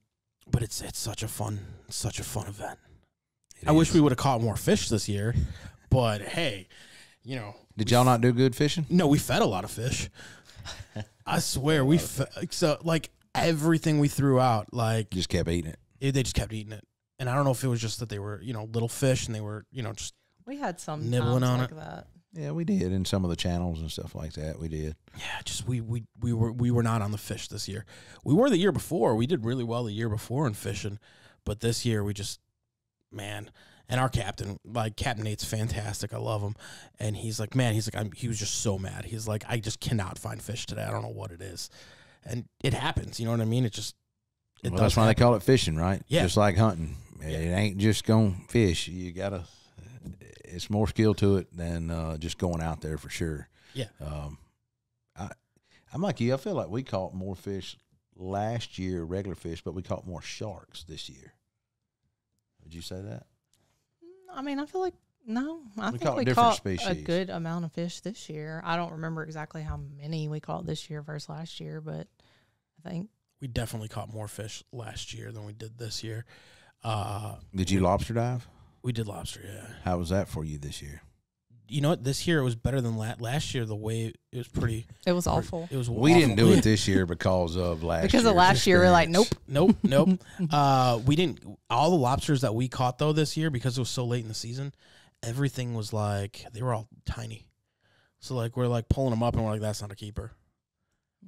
it's such a fun event. I wish we would have caught more fish this year, but hey, Did y'all not do good fishing? No, we fed a lot of fish. I swear so like everything we threw out, like just kept eating it. They just kept eating it, and I don't know if it was just that they were little fish and they were just we had some nibbling on like it. That. Yeah, we did in some of the channels and stuff like that. We did. Yeah, just we were not on the fish this year. We were the year before. We did really well the year before in fishing, but this year we just And our captain, Captain Nate's fantastic. I love him. And he's like, he was just so mad. He's like, I just cannot find fish today. I don't know what it is. And it happens. You know what I mean? That's why they call it fishing, right? Yeah. Just like hunting. Yeah. It ain't just going fish. You got to, it's more skill to it than just going out there for sure. Yeah. I'm like you. I feel like we caught more fish last year, regular fish, but we caught more sharks this year. Would you say that? I mean, I feel like I think caught we different caught species. a good amount of fish this year. I don't remember exactly how many we caught this year versus last year, but I think We definitely caught more fish last year than we did this year. Did you lobster dive? We did lobster, yeah. How was that for you this year? You know what? This year it was better than last year. The way it was pretty. it was awful. It was. We awful. didn't do it this year because of last Because year's of last year, we're like, experience. Nope. We didn't. All the lobsters that we caught though this year, because it was so late in the season, everything was like they were all tiny. So like we're like pulling them up and we're like, that's not a keeper.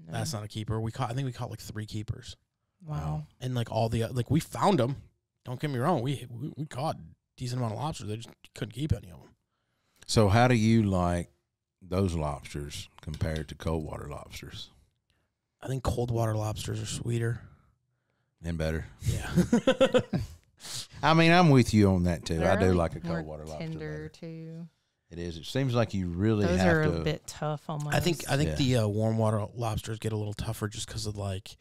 No. That's not a keeper. I think we caught like 3 keepers. Wow. And like all the like we found them. Don't get me wrong. We caught a decent amount of lobsters. They just couldn't keep any of them. So how do you like those lobsters compared to cold water lobsters? I think cold water lobsters are sweeter. And better. Yeah. I mean, I'm with you on that too. I do They're like a more cold water lobster. tender better. too. It is. It seems like you really Those have are to. a bit tough almost. I think Yeah. the warm water lobsters get a little tougher just because of like,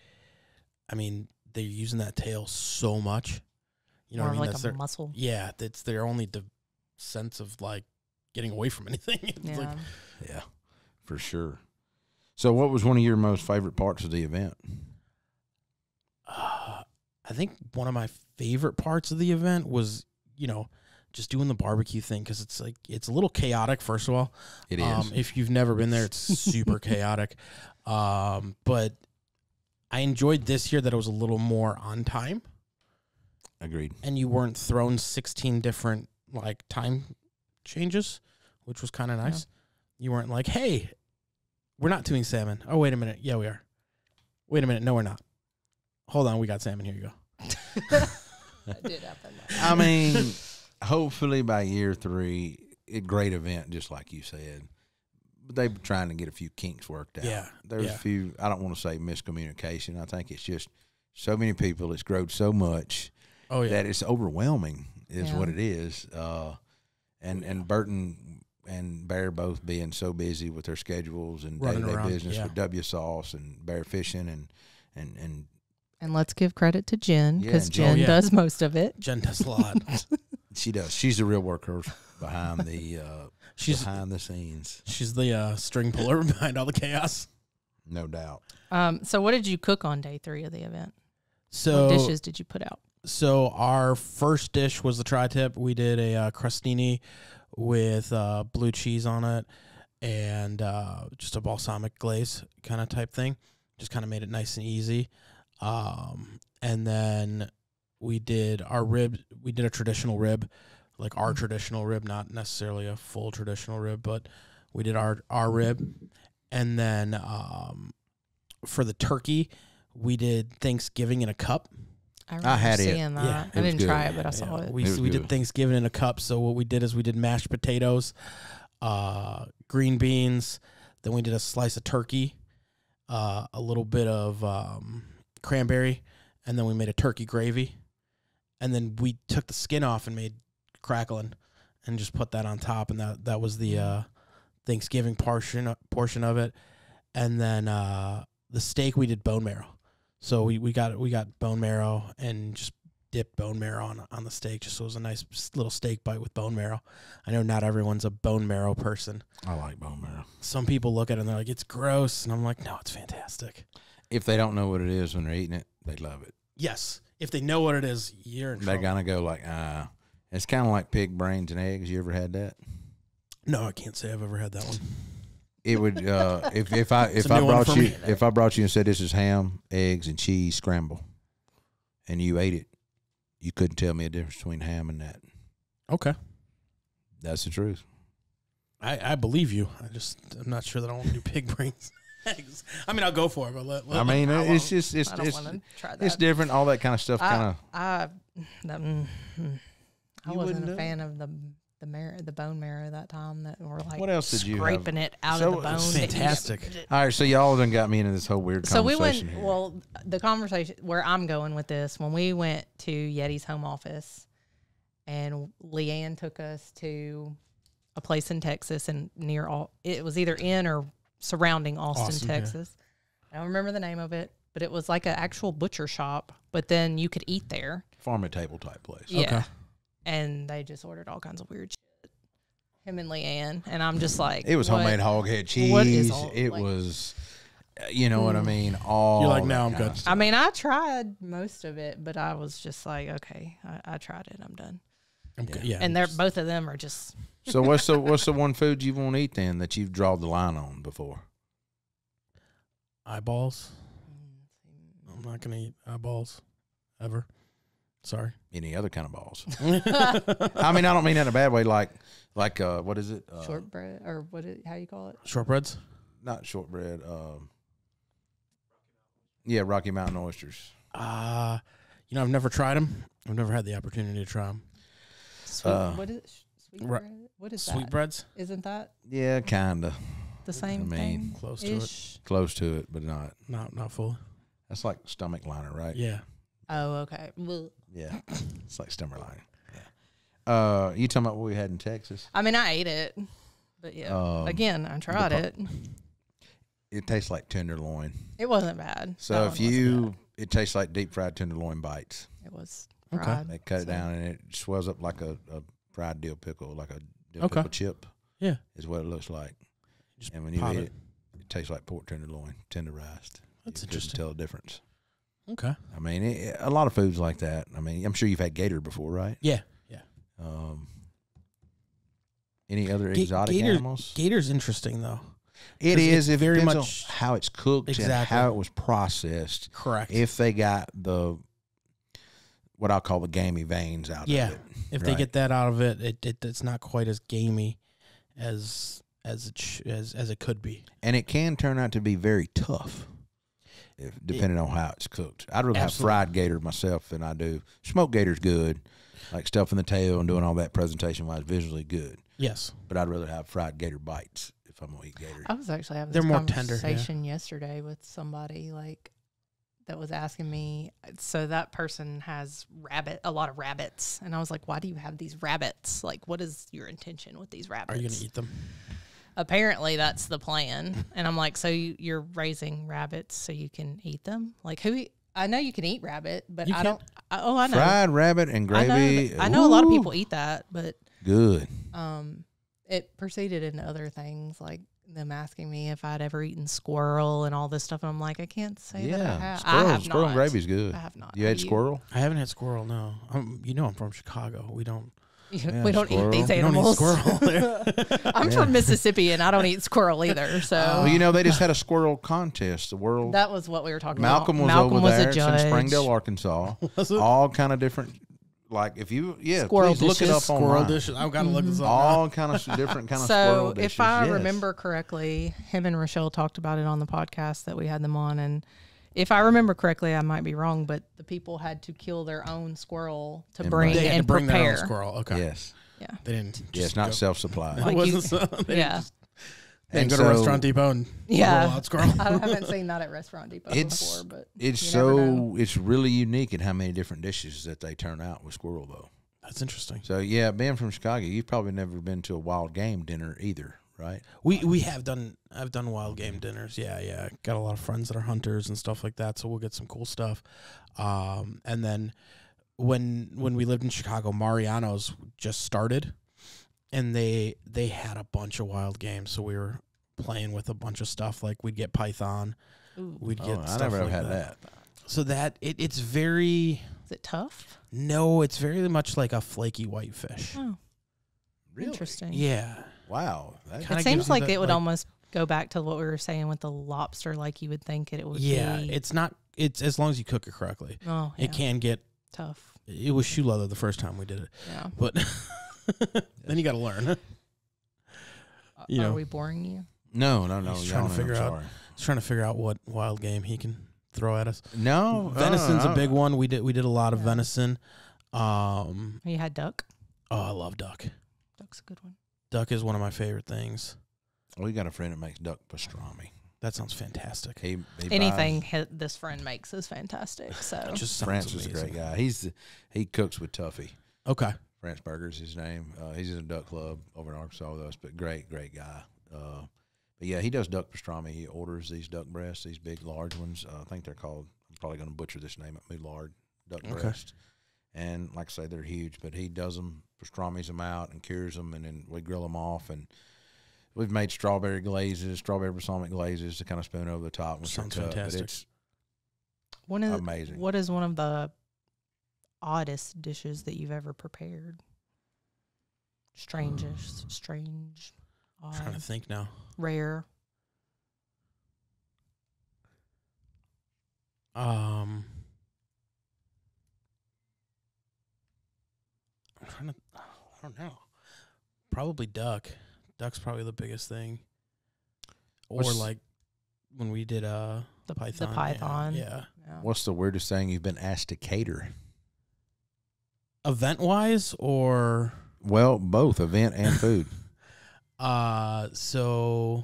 I mean, they're using that tail so much. You know more what I mean? of That's like a their muscle. yeah. That's their only sense of like getting away from anything. It's Yeah. like, Yeah, for sure. So, what was one of your most favorite parts of the event? I think one of my favorite parts of the event was, just doing the barbecue thing because it's like it's a little chaotic. First of all, It is. if you've never been there, it's super chaotic. But I enjoyed this year that it was a little more on time, Agreed. and you weren't thrown 16 different like time changes, which was kind of nice. You weren't like, hey, we're not doing salmon. Oh, wait a minute. Yeah, we are. Wait a minute. No, we're not. Hold on. We got salmon. Here you go. That did happen. I mean, hopefully by year 3, a great event, just like you said. But they're trying to get a few kinks worked out. Yeah, There's yeah. a few, I don't want to say miscommunication. I think it's just so many people. It's grown so much Oh, yeah. that it's overwhelming is Yeah. what it is. And Burton and Bear both being so busy with their schedules and Running day-to-day around, business yeah. with W Sauce and Bear Fishing and And let's give credit to Jen Yeah, because and Jen yeah. does most of it. Jen does a lot. she does. She's the real workhorse behind the She's behind the scenes, she's the string puller behind all the chaos. no doubt. So what did you cook on day 3 of the event? So What dishes did you put out? So our first dish was the tri-tip. We did a crostini with blue cheese on it and just a balsamic glaze kind of type thing. Just kind of made it nice and easy. And then we did our rib. We did a traditional rib, like our traditional rib, not necessarily a full traditional rib, but we did our rib. And then for the turkey, we did Thanksgiving in a cup. I had it. seeing that. Yeah, it I was didn't good. try it, but I saw it. We It was did good. Thanksgiving in a cup. So what we did is we did mashed potatoes, green beans. Then we did a slice of turkey, a little bit of cranberry, and then we made a turkey gravy. And then we took the skin off and made crackling, and just put that on top. And that was the Thanksgiving portion of it. And then the steak we did bone marrow. So we got bone marrow and just dipped bone marrow on the steak, just so it was a nice little steak bite with bone marrow. I know not everyone's a bone marrow person. I like bone marrow. Some people look at it and they're like, it's gross. And I'm like, no, it's fantastic. If they don't know what it is when they're eating it, they love it. Yes. If they know what it is, you're in They're trouble. gonna go like, It's kind of like pig brains and eggs. You ever had that? No, I can't say I've ever had that one. It would if I It's a new one brought for you me. if I brought you and said this is ham, eggs, and cheese scramble, and you ate it, you couldn't tell me a difference between ham and that. Okay. That's the truth. I believe you. I'm not sure that I want to do pig brains. Eggs. I mean, I'll go for it, but I mean, I it's won't. just I don't want to try that. it's different. All that kind of stuff. Kind of. I You wasn't wouldn't do a it? fan of the bone marrow that time. That were like What else did you have? scraping it out So of the it bone. was to eat it. fantastic. All right, so y'all done got me into this whole weird So we conversation went. here. Well, the conversation where I'm going with this, when we went to Yeti's home office, and Leanne took us to a place in Texas and it was either in or surrounding Austin, yeah. Texas. I don't remember the name of it, but it was like an actual butcher shop. But then you could eat there. Farm to table type place. Yeah. and they just ordered all kinds of weird shit. Him and Leanne, and I'm just like, It was homemade hog head cheese. What is all, it like, was, you know what I mean? All You're like, that now I'm kind of good. stuff. I mean, I tried most of it, but I was just like, okay, I tried it. I'm done. Yeah. And they're both of them are just So what's the one food you won't eat then that you've drawn the line on before? Eyeballs. I'm not gonna eat eyeballs ever. Sorry. Any other kind of balls? I mean, I don't mean that in a bad way. Like what is it? shortbread or how you call it? Shortbreads. Not shortbread. Yeah, Rocky Mountain oysters. I've never tried them. I've never had the opportunity to try them. What is it? Sweet Ra- bread? What is Sweetbreads. that? Isn't that Yeah, kinda the same I mean, thing? Close to it. Ish? close to it, but not. Not fully. That's like stomach liner, right? Yeah. Oh, okay. Well, Yeah, it's like stomach liner. Yeah. You talking about what we had in Texas? I mean, I ate it, but yeah. Again, I tried it. It tastes like tenderloin. It wasn't bad. So That if one wasn't bad. it tastes like deep fried tenderloin bites. It was Okay. fried. They cut it so- down and it swells up like a fried dill pickle, like a dill Okay. pickle chip. Yeah. Is what it looks like. Just And when you pop eat it. it, it tastes like pork tenderloin, tenderized. That's You couldn't interesting. tell the difference. Okay. I mean, a lot of foods like that. I mean, I'm sure you've had gator before, right? Yeah. Yeah. Any other exotic animals? Gator's interesting though. It 'cause is. it's It very depends much- on how it's cooked and Exactly. how it was processed. Correct. If they got what I'll call the gamey veins out Yeah. of it. If they Right. get that out of it, it's not quite as gamey as it could be. And it can turn out to be very tough, depending on how it's cooked. I'd rather have Absolutely. fried gator myself than I do. Smoked gator's good, like stuffing the tail and doing all that presentation-wise, visually good. Yes. But I'd rather have fried gator bites if I'm going to eat gator. I was actually having They're this more tender, yeah. conversation yesterday with somebody that was asking me. So that person has a lot of rabbits, and I was like, "Why do you have these rabbits? Like, what is your intention with these rabbits?" Are you gonna eat them? Apparently, that's the plan. And I'm like, "So you're raising rabbits so you can eat them? Like, I know you can eat rabbit, but You I can. don't. I know. Fried rabbit and gravy. I know a lot of ooh, people eat that, but Good. it proceeded into other things like them asking me if I'd ever eaten squirrel and all this stuff, and I'm like, I can't say that I have. Squirrel and gravy's good. I have not. You Have had squirrel? I haven't had squirrel. No. I'm from Chicago. We don't. Yeah, we don't squirrel. eat these We don't eat animals. squirrel there. I'm from Mississippi, and I don't eat squirrel either. So Well, you know, they just had a squirrel contest. The world. that was what we were talking Malcolm about. was over was there. a It's judge. in Springdale, Arkansas. Was it? All kind of different. Like if you, Squirrel please look it dishes. up Squirrel online. dishes. I've got to look this up. All kind of different kind of squirrel So dishes. if I yes. remember correctly, him and Rochelle talked about it on the podcast that we had them on, and if I remember correctly, I might be wrong, but the people had to kill their own squirrel to And bring They had to and bring prepare. their own squirrel. Okay. yes, Yeah. They didn't. Just yes, not go- self-supply. It Like wasn't so. They Yeah. just- They And didn't go to so Restaurant Depot and Yeah. roll out squirrel. I haven't seen that at Restaurant Depot It's before, but it's you never know. it's really unique in how many different dishes that they turn out with squirrel though. That's interesting. So yeah, being from Chicago, you've probably never been to a wild game dinner either, right? We have done. I've done wild game dinners. Yeah. Got a lot of friends that are hunters and stuff like that. So we'll get some cool stuff. And then when we lived in Chicago, Mariano's just started, and they had a bunch of wild games. So we were playing with a bunch of stuff. Like we'd get python. Ooh. We'd Oh, get. I stuff never like had that. So that it's very. Is it tough? No, it's very much like a flaky whitefish. Oh, Really? interesting. Yeah. Wow. That, Kinda It gives seems you like that, it would like- almost go back to what we were saying with the lobster. Like you would think it would Yeah. be. It's not. It's as long as you cook it correctly. Oh, yeah. It can get. Tough. It was shoe leather the first time we did it, Yeah. but then you got to learn. You Are know. we boring you? no. He's y'all trying to know, figure I'm out- sorry. I was trying to figure out what wild game he can throw at us. No, Venison's a big one. one. We did a lot of Yeah. venison. You had duck. Oh, I love duck. Duck's a good one. Duck is one of my favorite things. We got a friend that makes duck pastrami. That sounds fantastic. He Anything this friend makes is fantastic. So It just sounds France is a amazing. great guy. He cooks with Tuffy. Okay. France Burger's his name. He's in a duck club over in Arkansas with us, but great guy. But yeah, he does duck pastrami. He orders these duck breasts, these big, large ones. I think they're called. I'm probably going to butcher this name. Moulard duck Okay. breast, And like I say, they're huge, but he does them, pastrami's them out and cures them, and then we grill them off. And we've made strawberry glazes, strawberry balsamic glazes to kind of spoon over the top. Sounds fantastic. But it's amazing. What is one of the oddest dishes that you've ever prepared? Strangest, strange, odd, I'm trying to think now. Rare. I don't know. Probably duck. Duck's probably the biggest thing. Or like when we did the python. The python. Yeah. What's the weirdest thing you've been asked to cater? Event wise or Well, both event and food. So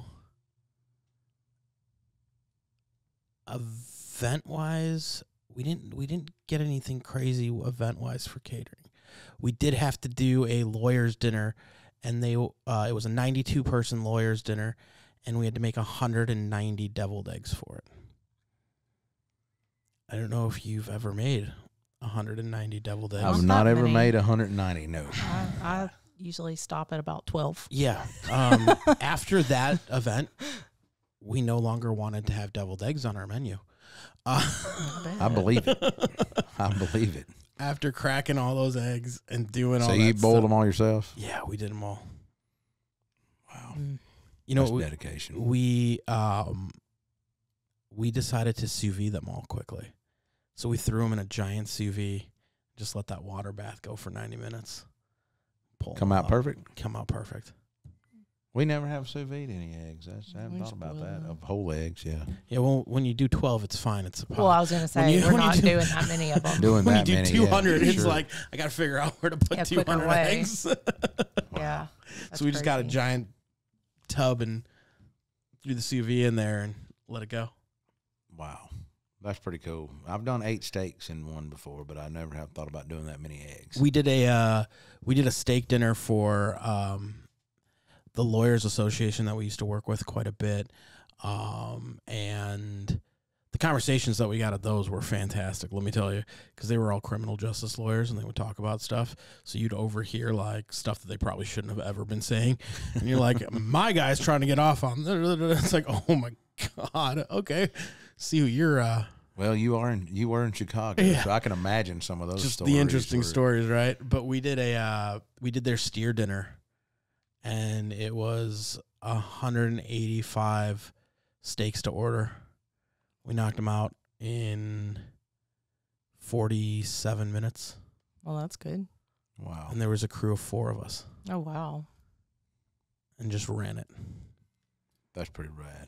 event wise, we didn't get anything crazy event wise for catering. We did have to do a lawyer's dinner, and it was a 92-person lawyer's dinner, and we had to make 190 deviled eggs for it. I don't know if you've ever made 190 deviled eggs. I've not ever made 190, no. I usually stop at about 12. Yeah. After that event, we no longer wanted to have deviled eggs on our menu. I believe it. I believe it. After cracking all those eggs and doing all that So you boiled stuff. them all yourself? Yeah, we did them all. Wow. You know, That's dedication. we decided to sous vide them all quickly. So we threw them in a giant sous vide, just let that water bath go for 90 minutes. Come out perfect? Come out perfect. We never have sous vide any eggs. I haven't We thought just about boil that. them. Of whole eggs, yeah. Yeah, well, when you do 12, it's fine. It's a pot. Well, I was going to say, we're not doing that many of them. Doing when that you do many, 200, yeah, it's sure. like, I got to figure out where to put Yeah, quicker 200 way. eggs. Yeah. So we just got a giant tub and threw the sous vide in there and let it go. Wow. That's pretty cool. I've done 8 steaks in one before, but I never have thought about doing that many eggs. We did a steak dinner for the Lawyers Association that we used to work with quite a bit, and the conversations that we got at those were fantastic. Let me tell you, because they were all criminal justice lawyers and they would talk about stuff. So you'd overhear like stuff that they probably shouldn't have ever been saying, and you're like, "My guy's trying to get off on." It's like, oh my god, okay. See who you're. Well, you were in Chicago, Yeah. so I can imagine some of those Just stories. the interesting were- stories, right? But we did their steer dinner, and it was 185 steaks to order. We knocked them out in 47 minutes, Well, that's good. Wow. and there was a crew of 4 of us, Oh, wow. and just ran it. That's pretty rad.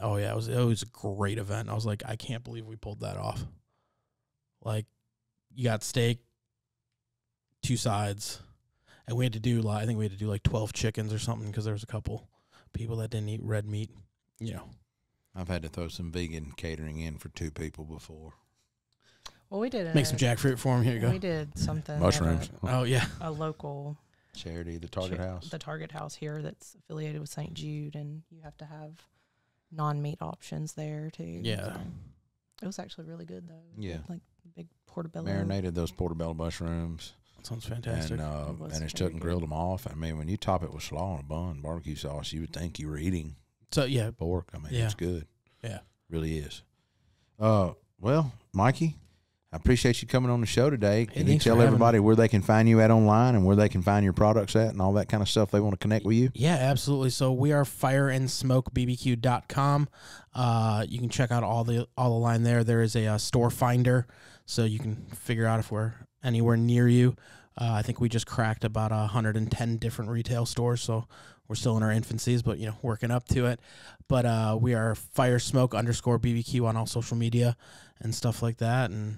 Oh yeah, it was a great event. I was like, I can't believe we pulled that off. Like, you got steak, 2 sides, and we had to do I think we had to do like 12 chickens or something because there was a couple people that didn't eat red meat. You know, I've had to throw some vegan catering in for 2 people before. Well, we did make some jackfruit for them. Here you go. We did something. at Mushrooms. Oh yeah, A local Charity, the Target House. The Target House here that's affiliated with St. Jude, and you have to have non-meat options there too. Yeah. So it was actually really good though. Yeah. Like big portobello. Marinated those portobello mushrooms. sounds fantastic. And was and it's very took and good. grilled them off. I mean, when you top it with slaw and a bun, barbecue sauce, you would think you were eating So yeah, pork. I mean, Yeah. it's good. Yeah. Really is. Well, Mikey, I appreciate you coming on the show today. Can you thanks for tell having everybody where they can find you at online and where they can find your products at and all that kind of stuff they want to connect with you? Yeah, absolutely. So we are fireandsmokebbq.com. You can check out all the line there. There is a store finder, so you can figure out if we're anywhere near you. I think we just cracked about 110 different retail stores, so we're still in our infancies, but working up to it. But we are Fire Smoke _BBQ on all social media and stuff like that, and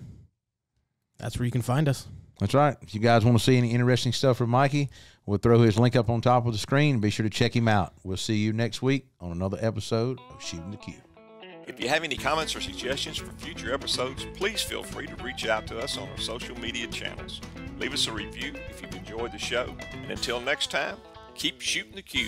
that's where you can find us. That's right. If you guys want to see any interesting stuff from Mikey, we'll throw his link up on top of the screen. Be sure to check him out. We'll see you next week on another episode of Shootin The Que. If you have any comments or suggestions for future episodes, please feel free to reach out to us on our social media channels. Leave us a review if you've enjoyed the show. And until next time, keep shooting the Que.